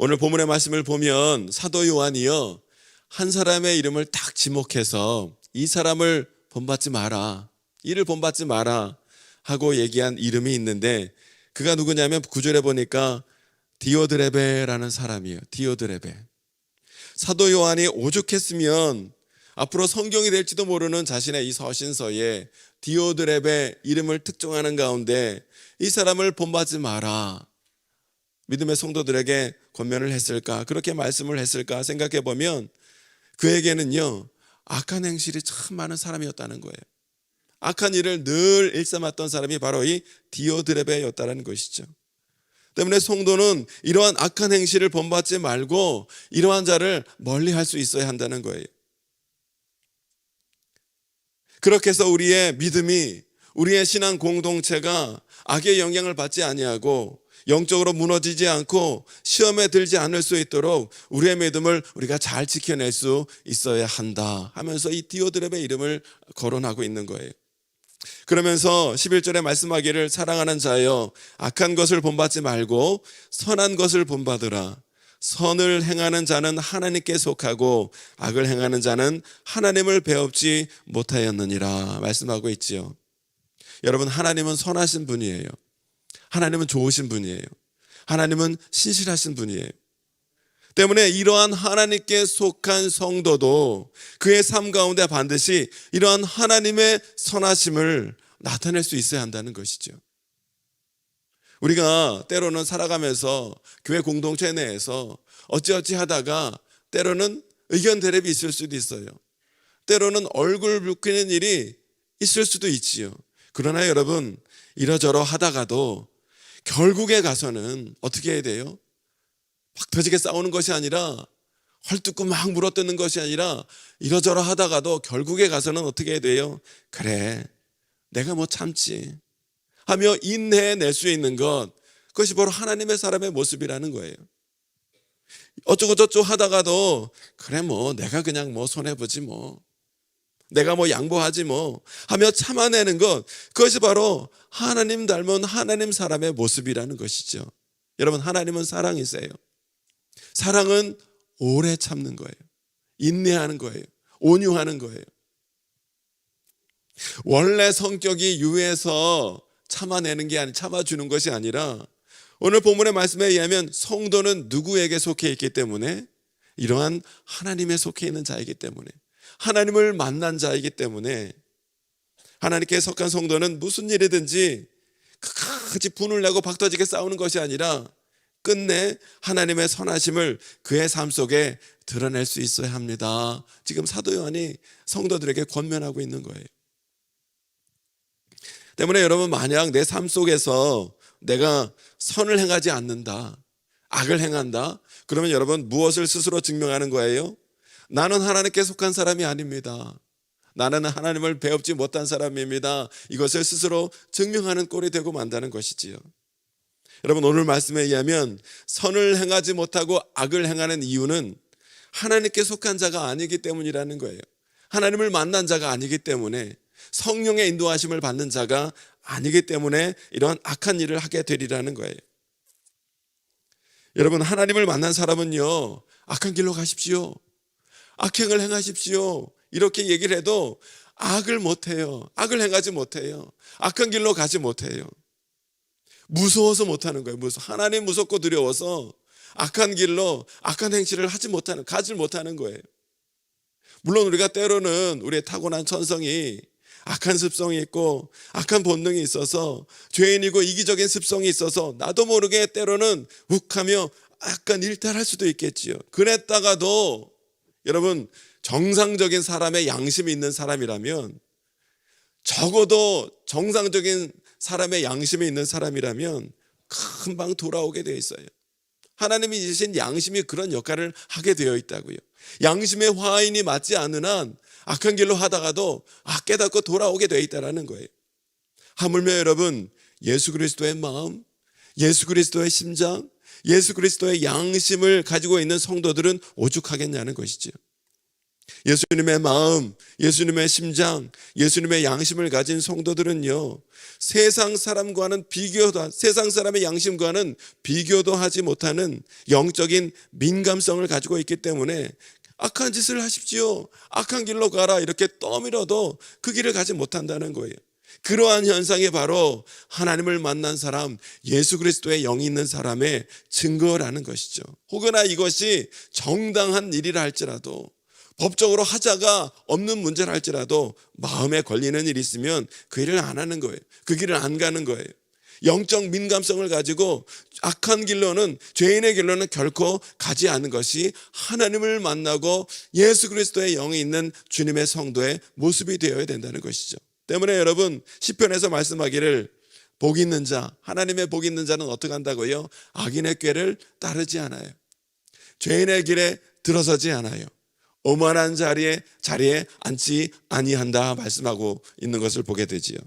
오늘 본문의 말씀을 보면 사도 요한이요, 한 사람의 이름을 딱 지목해서 이 사람을 본받지 마라, 이를 본받지 마라 하고 얘기한 이름이 있는데, 그가 누구냐면 9절에 보니까 디오드레베라는 사람이에요. 디오드레베. 사도 요한이 오죽했으면 앞으로 성경이 될지도 모르는 자신의 이 서신서에 디오드레베 이름을 특종하는 가운데 이 사람을 본받지 마라, 믿음의 성도들에게 권면을 했을까, 그렇게 말씀을 했을까 생각해 보면 그에게는요, 악한 행실이 참 많은 사람이었다는 거예요. 악한 일을 늘 일삼았던 사람이 바로 이 디오드레베였다는 것이죠. 때문에 성도는 이러한 악한 행실을 본받지 말고 이러한 자를 멀리할 수 있어야 한다는 거예요. 그렇게 해서 우리의 믿음이, 우리의 신앙 공동체가 악의 영향을 받지 아니하고 영적으로 무너지지 않고 시험에 들지 않을 수 있도록 우리의 믿음을 우리가 잘 지켜낼 수 있어야 한다 하면서 이 디오드레베 이름을 거론하고 있는 거예요. 그러면서 11절에 말씀하기를, 사랑하는 자여, 악한 것을 본받지 말고 선한 것을 본받으라. 선을 행하는 자는 하나님께 속하고 악을 행하는 자는 하나님을 배웁지 못하였느니라 말씀하고 있지요. 여러분, 하나님은 선하신 분이에요. 하나님은 좋으신 분이에요. 하나님은 신실하신 분이에요. 때문에 이러한 하나님께 속한 성도도 그의 삶 가운데 반드시 이러한 하나님의 선하심을 나타낼 수 있어야 한다는 것이죠. 우리가 때로는 살아가면서 교회 공동체 내에서 어찌어찌 하다가 때로는 의견 대립이 있을 수도 있어요. 때로는 얼굴 붉히는 일이 있을 수도 있지요. 그러나 여러분, 이러저러 하다가도 결국에 가서는 어떻게 해야 돼요? 막 터지게 싸우는 것이 아니라, 헐뜯고 막 물어뜯는 것이 아니라, 이러저러 하다가도 결국에 가서는 어떻게 해야 돼요? 그래, 내가 뭐 참지 하며 인내해낼 수 있는 것, 그것이 바로 하나님의 사람의 모습이라는 거예요. 어쩌고 저쩌고 하다가도 그래, 뭐 내가 그냥 뭐 손해보지, 뭐 내가 뭐 양보하지 뭐 하며 참아내는 것, 그것이 바로 하나님 닮은 하나님 사람의 모습이라는 것이죠. 여러분, 하나님은 사랑이세요. 사랑은 오래 참는 거예요. 인내하는 거예요. 온유하는 거예요. 원래 성격이 유해서 참아내는 게 아니, 참아주는 것이 아니라, 오늘 본문의 말씀에 의하면 성도는 누구에게 속해 있기 때문에? 이러한 하나님에 속해 있는 자이기 때문에, 하나님을 만난 자이기 때문에, 하나님께 속한 성도는 무슨 일이든지 끝까지 분을 내고 박터지게 싸우는 것이 아니라 끝내 하나님의 선하심을 그의 삶 속에 드러낼 수 있어야 합니다. 지금 사도 요한이 성도들에게 권면하고 있는 거예요. 때문에 여러분, 만약 내 삶 속에서 내가 선을 행하지 않는다, 악을 행한다, 그러면 여러분 무엇을 스스로 증명하는 거예요? 나는 하나님께 속한 사람이 아닙니다. 나는 하나님을 배웁지 못한 사람입니다. 이것을 스스로 증명하는 꼴이 되고 만다는 것이지요. 여러분, 오늘 말씀에 의하면 선을 행하지 못하고 악을 행하는 이유는 하나님께 속한 자가 아니기 때문이라는 거예요. 하나님을 만난 자가 아니기 때문에, 성령의 인도하심을 받는 자가 아니기 때문에 이런 악한 일을 하게 되리라는 거예요. 여러분, 하나님을 만난 사람은요, 악한 길로 가십시오, 악행을 행하십시오, 이렇게 얘기를 해도 악을 못해요. 악을 행하지 못해요. 악한 길로 가지 못해요. 무서워서 못하는 거예요. 하나님 무섭고 두려워서 악한 길로 악한 행실을 가지 못하는 거예요. 물론 우리가 때로는 우리의 타고난 천성이 악한 습성이 있고 악한 본능이 있어서, 죄인이고 이기적인 습성이 있어서 나도 모르게 때로는 욱하며 약간 일탈할 수도 있겠지요. 그랬다가도 여러분, 정상적인 사람의 양심이 있는 사람이라면, 적어도 정상적인 사람의 양심이 있는 사람이라면 금방 돌아오게 되어 있어요. 하나님이 주신 양심이 그런 역할을 하게 되어 있다고요. 양심의 화인이 맞지 않는 한 악한 길로 하다가도 깨닫고 돌아오게 되어 있다는 거예요. 하물며 여러분, 예수 그리스도의 마음, 예수 그리스도의 심장, 예수 그리스도의 양심을 가지고 있는 성도들은 오죽하겠냐는 것이죠. 예수님의 마음, 예수님의 심장, 예수님의 양심을 가진 성도들은요, 세상 사람의 양심과는 비교도 하지 못하는 영적인 민감성을 가지고 있기 때문에 악한 짓을 하십시오, 악한 길로 가라 이렇게 떠밀어도 그 길을 가지 못한다는 거예요. 그러한 현상이 바로 하나님을 만난 사람, 예수 그리스도의 영이 있는 사람의 증거라는 것이죠. 혹여나 이것이 정당한 일이라 할지라도, 법적으로 하자가 없는 문제라 할지라도 마음에 걸리는 일이 있으면 그 일을 안 하는 거예요. 그 길을 안 가는 거예요. 영적 민감성을 가지고 악한 길로는, 죄인의 길로는 결코 가지 않는 것이 하나님을 만나고 예수 그리스도의 영이 있는 주님의 성도의 모습이 되어야 된다는 것이죠. 때문에 여러분, 시편에서 말씀하기를 복 있는 자, 하나님의 복 있는 자는 어떻게 한다고요? 악인의 꾀를 따르지 않아요. 죄인의 길에 들어서지 않아요. 오만한 자리에 앉지 아니한다 말씀하고 있는 것을 보게 되지요.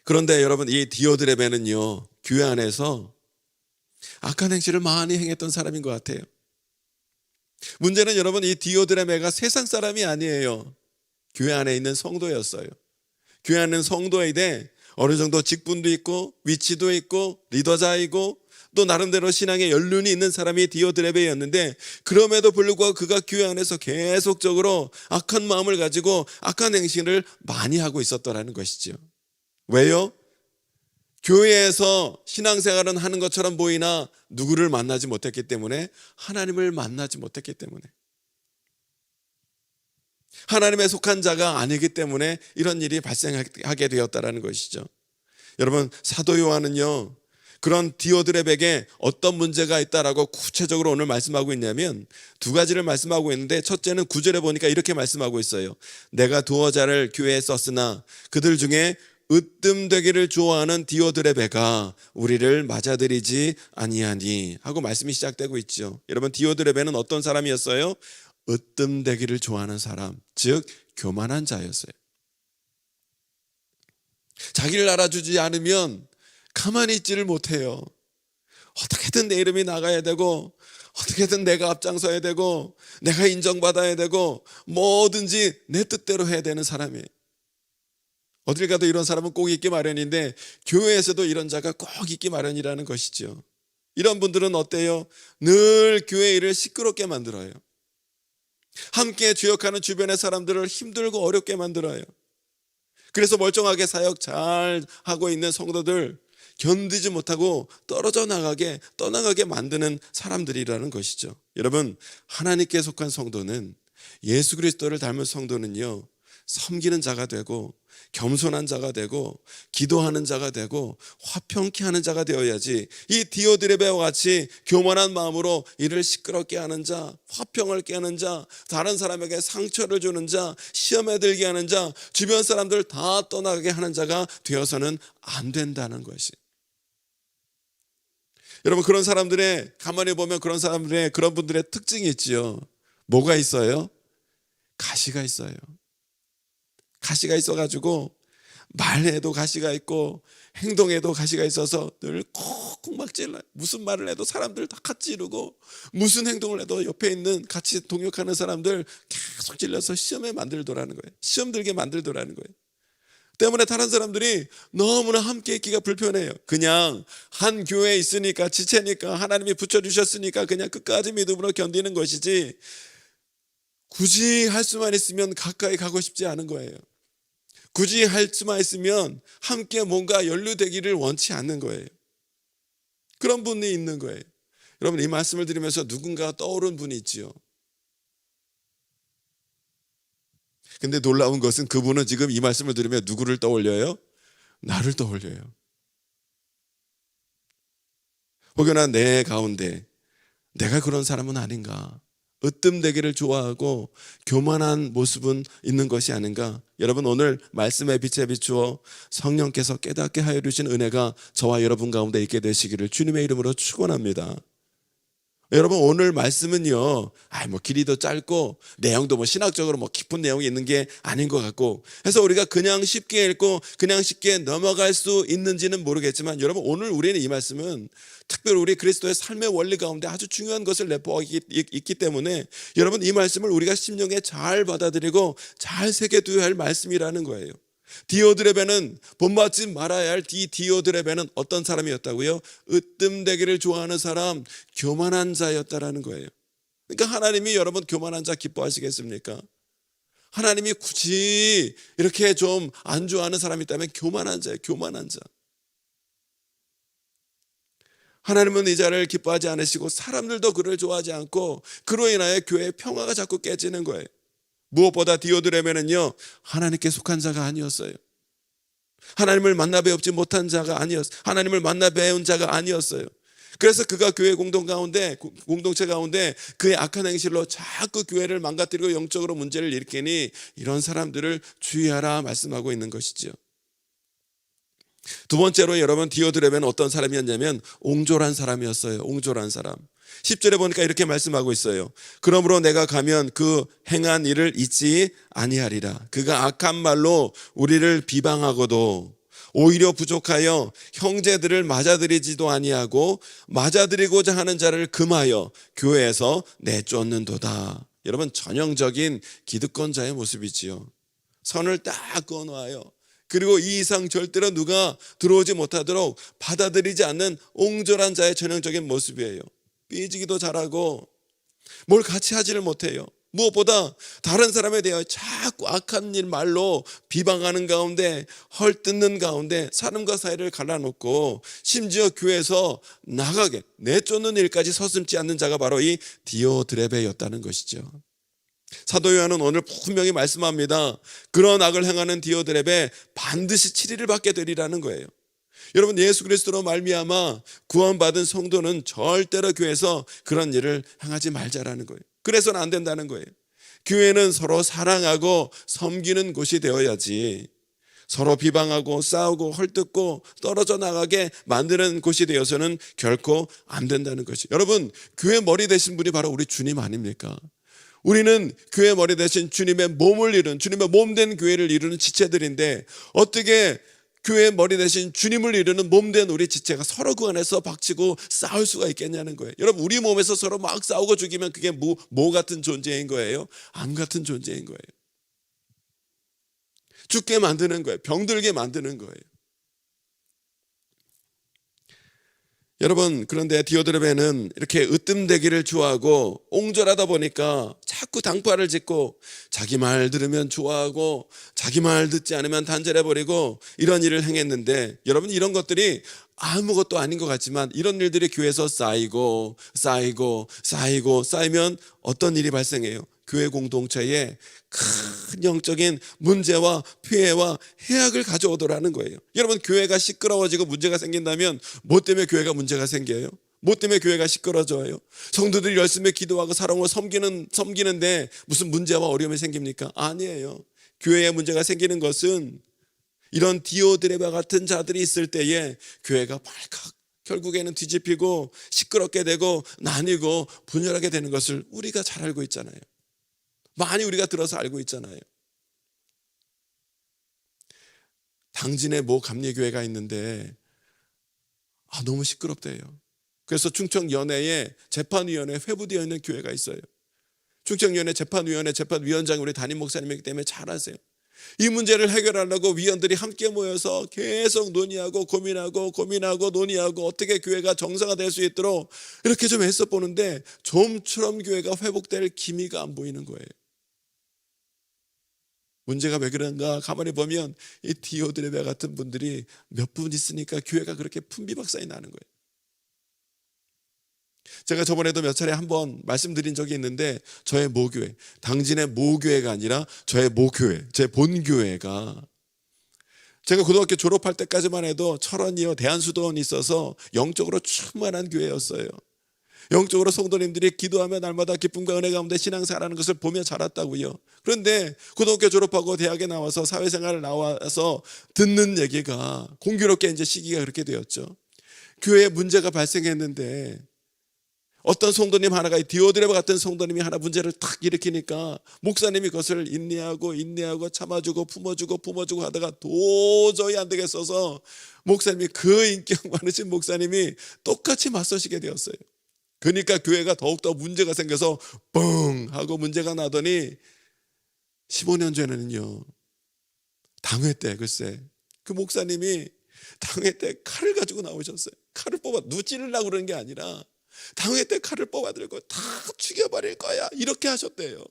그런데 여러분, 이 디오드레베는요, 교회 안에서 악한 행실을 많이 행했던 사람인 것 같아요. 문제는 여러분, 이 디오드레베가 세상 사람이 아니에요. 교회 안에 있는 성도였어요. 교회 안에 있는 성도인데 어느 정도 직분도 있고 위치도 있고 리더자이고 또 나름대로 신앙의 연륜이 있는 사람이 디오드레베였는데, 그럼에도 불구하고 그가 교회 안에서 계속적으로 악한 마음을 가지고 악한 행실을 많이 하고 있었더라는 것이죠. 왜요? 교회에서 신앙생활은 하는 것처럼 보이나 누구를 만나지 못했기 때문에, 하나님을 만나지 못했기 때문에, 하나님에 속한 자가 아니기 때문에 이런 일이 발생하게 되었다는 것이죠. 여러분, 사도 요한은요, 그런 디오드레베에게 어떤 문제가 있다라고 구체적으로 오늘 말씀하고 있냐면 두 가지를 말씀하고 있는데, 첫째는 9절에 보니까 이렇게 말씀하고 있어요. 내가 두어 자를 교회에 썼으나 그들 중에 으뜸되기를 좋아하는 디오드레베가 우리를 맞아들이지 아니하니 하고 말씀이 시작되고 있죠. 여러분, 디오드레베는 어떤 사람이었어요? 으뜸되기를 좋아하는 사람, 즉 교만한 자였어요. 자기를 알아주지 않으면 가만히 있지를 못해요. 어떻게든 내 이름이 나가야 되고, 어떻게든 내가 앞장서야 되고, 내가 인정받아야 되고, 뭐든지 내 뜻대로 해야 되는 사람이에요. 어딜 가도 이런 사람은 꼭 있기 마련인데, 교회에서도 이런 자가 꼭 있기 마련이라는 것이죠. 이런 분들은 어때요? 늘 교회 일을 시끄럽게 만들어요. 함께 주역하는 주변의 사람들을 힘들고 어렵게 만들어요. 그래서 멀쩡하게 사역 잘 하고 있는 성도들 견디지 못하고 떠나가게 만드는 사람들이라는 것이죠. 여러분, 하나님께 속한 성도는, 예수 그리스도를 닮은 성도는요, 섬기는 자가 되고 겸손한 자가 되고 기도하는 자가 되고 화평케 하는 자가 되어야지, 이 디오드레베와 같이 교만한 마음으로 일을 시끄럽게 하는 자, 화평을 깨는 자, 다른 사람에게 상처를 주는 자, 시험에 들게 하는 자, 주변 사람들 다 떠나게 하는 자가 되어서는 안 된다는 것이. 여러분, 그런 사람들의, 가만히 보면 그런 사람들의, 그런 분들의 특징이 있지요. 뭐가 있어요? 가시가 있어요. 가시가 있어가지고 말에도 가시가 있고 행동에도 가시가 있어서 늘 콕콕 막 찔러요. 무슨 말을 해도 사람들 다 같이 찌르고, 무슨 행동을 해도 옆에 있는 같이 동역하는 사람들 계속 찔러서 시험에 만들더라는 거예요. 시험 들게 만들더라는 거예요. 때문에 다른 사람들이 너무나 함께 있기가 불편해요. 그냥 한 교회에 있으니까, 지체니까, 하나님이 붙여주셨으니까 그냥 끝까지 믿음으로 견디는 것이지, 굳이 할 수만 있으면 가까이 가고 싶지 않은 거예요. 굳이 할 수만 있으면 함께 뭔가 연루되기를 원치 않는 거예요. 그런 분이 있는 거예요. 여러분, 이 말씀을 들으면서 누군가 떠오른 분이 있지요. 근데 놀라운 것은 그분은 지금 이 말씀을 들으면 누구를 떠올려요? 나를 떠올려요. 혹여나 내 가운데 내가 그런 사람은 아닌가, 으뜸되기를 좋아하고 교만한 모습은 있는 것이 아닌가. 여러분, 오늘 말씀의 빛에 비추어 성령께서 깨닫게 하여 주신 은혜가 저와 여러분 가운데 있게 되시기를 주님의 이름으로 축원합니다. 여러분 오늘 말씀은요, 뭐 길이도 짧고 내용도 뭐 신학적으로 뭐 깊은 내용이 있는 게 아닌 것 같고 해서 우리가 그냥 쉽게 읽고 그냥 쉽게 넘어갈 수 있는지는 모르겠지만, 여러분 오늘 우리는 이 말씀은 특별히 우리 그리스도의 삶의 원리 가운데 아주 중요한 것을 내포하고 있기 때문에 여러분 이 말씀을 우리가 심령에 잘 받아들이고 잘 새겨두어야 할 말씀이라는 거예요. 디오드레베는 본받지 말아야 할 디오드레베는 어떤 사람이었다고요? 으뜸되기를 좋아하는 사람, 교만한 자였다라는 거예요. 그러니까 하나님이 여러분 교만한 자 기뻐하시겠습니까? 하나님이 굳이 이렇게 좀 안 좋아하는 사람이 있다면 교만한 자예요. 교만한 자. 하나님은 이 자를 기뻐하지 않으시고 사람들도 그를 좋아하지 않고 그로 인하여 교회의 평화가 자꾸 깨지는 거예요. 무엇보다 디오드레베는요, 하나님께 속한 자가 아니었어요. 하나님을 만나 배우지 못한 자가 아니었어요. 하나님을 만나 배운 자가 아니었어요. 그래서 그가 교회 공동체 가운데 그의 악한 행실로 자꾸 교회를 망가뜨리고 영적으로 문제를 일으키니 이런 사람들을 주의하라 말씀하고 있는 것이죠. 두 번째로 여러분, 디오드레베는 어떤 사람이었냐면 옹졸한 사람이었어요. 옹졸한 사람. 10절에 보니까 이렇게 말씀하고 있어요. 그러므로 내가 가면 그 행한 일을 잊지 아니하리라. 그가 악한 말로 우리를 비방하고도 오히려 부족하여 형제들을 맞아들이지도 아니하고 맞아들이고자 하는 자를 금하여 교회에서 내쫓는도다. 여러분, 전형적인 기득권자의 모습이지요. 선을 딱 그어놓아요. 그리고 이 이상 절대로 누가 들어오지 못하도록 받아들이지 않는 옹졸한 자의 전형적인 모습이에요. 삐지기도 잘하고 뭘 같이 하지를 못해요. 무엇보다 다른 사람에 대하여 자꾸 악한 일 말로 비방하는 가운데, 헐뜯는 가운데 사람과 사이를 갈라놓고 심지어 교회에서 나가게 내쫓는 일까지 서슴지 않는 자가 바로 이 디오드레베였다는 것이죠. 사도 요한은 오늘 분명히 말씀합니다. 그런 악을 행하는 디오드레베 반드시 7일을 받게 되리라는 거예요. 여러분, 예수 그리스도로 말미암아 구원받은 성도는 절대로 교회에서 그런 일을 행하지 말자라는 거예요. 그래서는 안 된다는 거예요. 교회는 서로 사랑하고 섬기는 곳이 되어야지 서로 비방하고 싸우고 헐뜯고 떨어져 나가게 만드는 곳이 되어서는 결코 안 된다는 것이. 여러분, 교회 머리 되신 분이 바로 우리 주님 아닙니까? 우리는 교회 머리 대신 주님의 몸을 이루는, 주님의 몸된 교회를 이루는 지체들인데 어떻게 교회 머리 대신 주님을 이루는 몸된 우리 지체가 서로 그 안에서 박치고 싸울 수가 있겠냐는 거예요. 여러분, 우리 몸에서 서로 막 싸우고 죽이면 그게 뭐 같은 존재인 거예요? 암 같은 존재인 거예요. 죽게 만드는 거예요. 병들게 만드는 거예요. 여러분, 그런데 디오드레베는 이렇게 으뜸되기를 좋아하고 옹졸하다 보니까 자꾸 당파를 짓고 자기 말 들으면 좋아하고 자기 말 듣지 않으면 단절해버리고 이런 일을 행했는데, 여러분 이런 것들이 아무것도 아닌 것 같지만 이런 일들이 교회에서 쌓이면 어떤 일이 발생해요? 교회 공동체에 큰 영적인 문제와 피해와 해악을 가져오더라는 거예요. 여러분, 교회가 시끄러워지고 문제가 생긴다면 뭐 때문에 교회가 문제가 생겨요? 뭐 때문에 교회가 시끄러져요? 성도들이 열심히 기도하고 사랑으로 섬기는데 무슨 문제와 어려움이 생깁니까? 아니에요. 교회에 문제가 생기는 것은 이런 디오드레베 같은 자들이 있을 때에 교회가 발칵 결국에는 뒤집히고 시끄럽게 되고 나뉘고 분열하게 되는 것을 우리가 잘 알고 있잖아요. 많이 우리가 들어서 알고 있잖아요. 당진에 모 감리교회가 있는데 너무 시끄럽대요. 그래서 충청연회에 재판위원회 회부되어 있는 교회가 있어요. 충청연회 재판위원회 재판위원장이 우리 담임 목사님이기 때문에 잘 아세요. 이 문제를 해결하려고 위원들이 함께 모여서 계속 논의하고 고민하고 논의하고 어떻게 교회가 정상화될 수 있도록 이렇게 좀 애써 보는데 좀처럼 교회가 회복될 기미가 안 보이는 거예요. 문제가 왜 그런가 가만히 보면 이 디오드레베 같은 분들이 몇 분 있으니까 교회가 그렇게 품비박산이 나는 거예요. 제가 저번에도 몇 차례 한번 말씀드린 적이 있는데 저의 모교회, 당진의 모교회가 아니라 저의 모교회, 제 본교회가 제가 고등학교 졸업할 때까지만 해도 철원이요 대한수도원이 있어서 영적으로 충만한 교회였어요. 영적으로 성도님들이 기도하며 날마다 기쁨과 은혜 가운데 신앙생활하는 것을 보며 자랐다고요. 그런데 고등학교 졸업하고 대학에 나와서 사회생활을 나와서 듣는 얘기가 공교롭게 이제 시기가 그렇게 되었죠. 교회에 문제가 발생했는데 어떤 성도님 하나가 디오드레바 같은 성도님이 하나 문제를 탁 일으키니까 목사님이 그것을 인내하고 참아주고 품어주고 하다가 도저히 안 되겠어서 목사님이, 그 인격 많으신 목사님이 똑같이 맞서시게 되었어요. 그러니까 교회가 더욱더 문제가 생겨서 뻥 하고 문제가 나더니 15년 전에는요, 당회 때 글쎄 그 목사님이 당회 때 칼을 가지고 나오셨어요. 칼을 누 찌르려고 그러는 게 아니라 당회 때 칼을 뽑아들고 다 죽여버릴 거야, 이렇게 하셨대요.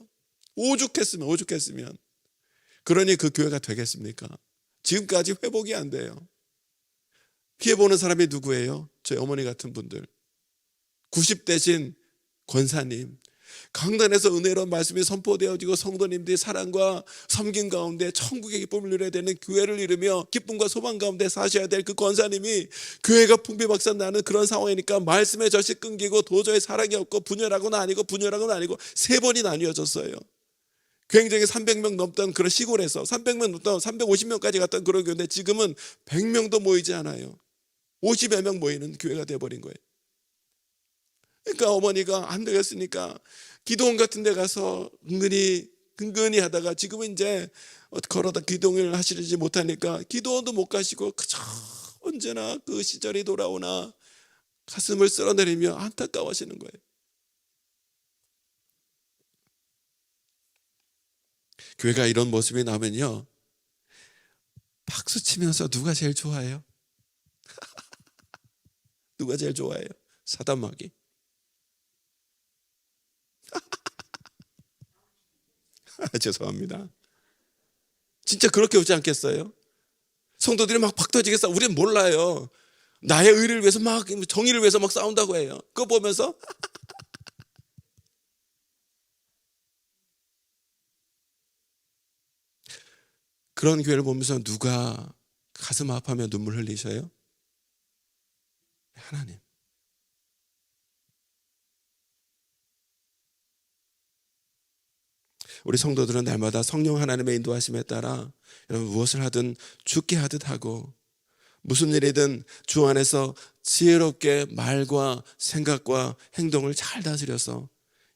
오죽했으면. 그러니 그 교회가 되겠습니까? 지금까지 회복이 안 돼요. 피해보는 사람이 누구예요? 저희 어머니 같은 분들, 90대신 권사님, 강단에서 은혜로운 말씀이 선포되어지고 성도님들이 사랑과 섬김 가운데 천국의 기쁨을 누려야 되는 교회를 이루며 기쁨과 소망 가운데 사셔야 될 그 권사님이 교회가 풍비박산 나는 그런 상황이니까 말씀의 젖이 끊기고 도저히 사랑이 없고 분열하고는 아니고 3번이 나뉘어졌어요. 굉장히 300명 넘던 그런 시골에서 300명 넘던 350명까지 갔던 그런 교회인데 지금은 100명도 모이지 않아요. 50여 명 모이는 교회가 되어버린 거예요. 그러니까 어머니가 안 되겠으니까 기도원 같은 데 가서 근근히 하다가 지금은 이제 걸어다 기도원을 하시지 못하니까 기도원도 못 가시고 그저 언제나 그 시절이 돌아오나 가슴을 쓸어내리며 안타까워하시는 거예요. 교회가 이런 모습이 나면요, 박수치면서 누가 제일 좋아해요? 누가 제일 좋아해요? 사단마귀. 죄송합니다. 진짜 그렇게 오지 않겠어요? 성도들이 막 팍 터지게 싸워. 우리는 몰라요. 나의 의를 위해서 막, 정의를 위해서 막 싸운다고 해요. 그거 보면서 그런 교회를 보면서 누가 가슴 아파하며 눈물 흘리셔요? 하나님. 우리 성도들은 날마다 성령 하나님의 인도하심에 따라 여러분 무엇을 하든 죽게 하듯 하고 무슨 일이든 주 안에서 지혜롭게 말과 생각과 행동을 잘 다스려서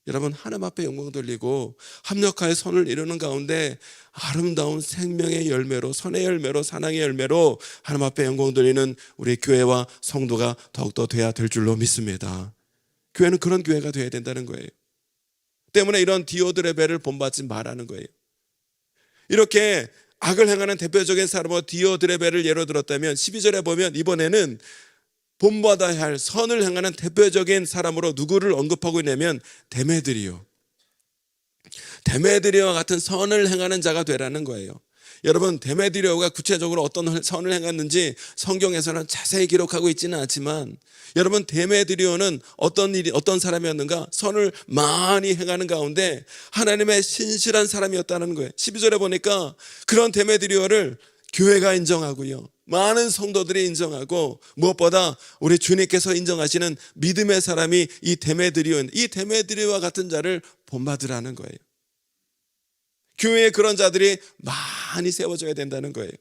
여러분 하나님 앞에 영광 돌리고 합력하여 선을 이루는 가운데 아름다운 생명의 열매로, 선의 열매로, 사랑의 열매로 하나님 앞에 영광 돌리는 우리 교회와 성도가 더욱더 돼야 될 줄로 믿습니다. 교회는 그런 교회가 돼야 된다는 거예요. 때문에 이런 디오드레벨을 본받지 말라는 거예요. 이렇게 악을 행하는 대표적인 사람으로 디오드레벨을 예로 들었다면 12절에 보면 이번에는 본받아야 할 선을 행하는 대표적인 사람으로 누구를 언급하고 있냐면 데메드리오. 데메드리오와 같은 선을 행하는 자가 되라는 거예요. 여러분, 데메드리오가 구체적으로 어떤 선을 행했는지 성경에서는 자세히 기록하고 있지는 않지만 여러분, 데메드리오는 어떤 사람이었는가? 선을 많이 행하는 가운데 하나님의 신실한 사람이었다는 거예요. 12절에 보니까 그런 데메드리오를 교회가 인정하고요, 많은 성도들이 인정하고 무엇보다 우리 주님께서 인정하시는 믿음의 사람이 이 데메드리오와 같은 자를 본받으라는 거예요. 교회에 그런 자들이 많이 세워져야 된다는 거예요.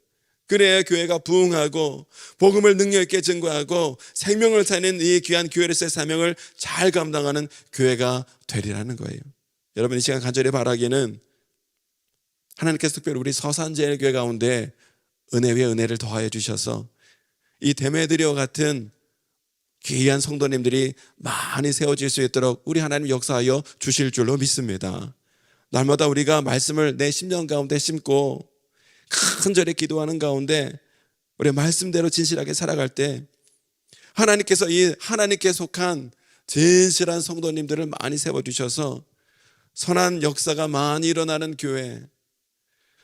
그래야 교회가 부흥하고 복음을 능력 있게 증거하고 생명을 사는 이 귀한 교회로서의 사명을 잘 감당하는 교회가 되리라는 거예요. 여러분, 이 시간 간절히 바라기는 하나님께서 특별히 우리 서산제일교회 가운데 은혜 위에 은혜를 더하여 주셔서 이 데메드리오 같은 귀한 성도님들이 많이 세워질 수 있도록 우리 하나님 역사하여 주실 줄로 믿습니다. 날마다 우리가 말씀을 내 심령 가운데 심고 간절히 기도하는 가운데 우리 말씀대로 진실하게 살아갈 때 하나님께서 이 하나님께 속한 진실한 성도님들을 많이 세워주셔서 선한 역사가 많이 일어나는 교회,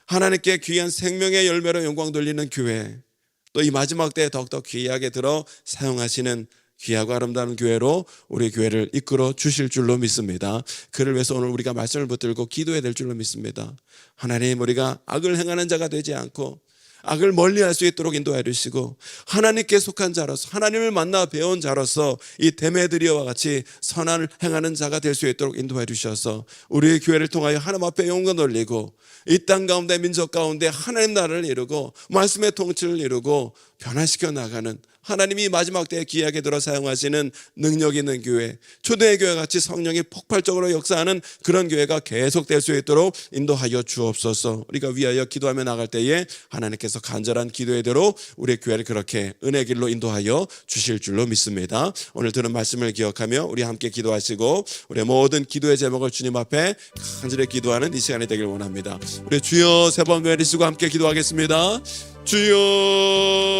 하나님께 귀한 생명의 열매로 영광 돌리는 교회, 또 이 마지막 때에 더욱더 귀하게 들어 사용하시는 귀하고 아름다운 교회로 우리 교회를 이끌어 주실 줄로 믿습니다. 그를 위해서 오늘 우리가 말씀을 붙들고 기도해야 될 줄로 믿습니다. 하나님, 우리가 악을 행하는 자가 되지 않고 악을 멀리할 수 있도록 인도해 주시고 하나님께 속한 자로서, 하나님을 만나 배운 자로서 이 데메드리오와 같이 선을 행하는 자가 될 수 있도록 인도해 주셔서 우리의 교회를 통하여 하나님 앞에 영광 돌리고 이 땅 가운데, 민족 가운데 하나님 나라를 이루고 말씀의 통치를 이루고 변화시켜 나가는 하나님이 마지막 때에 귀하게 들어 사용하시는 능력 있는 교회, 초대교회 같이 성령이 폭발적으로 역사하는 그런 교회가 계속될 수 있도록 인도하여 주옵소서. 우리가 위하여 기도하며 나갈 때에 하나님께서 간절한 기도의 대로 우리의 교회를 그렇게 은혜 길로 인도하여 주실 줄로 믿습니다. 오늘 들은 말씀을 기억하며 우리 함께 기도하시고 우리의 모든 기도의 제목을 주님 앞에 간절히 기도하는 이 시간이 되길 원합니다. 우리 주여 세 번 외치시고 함께 기도하겠습니다. 주여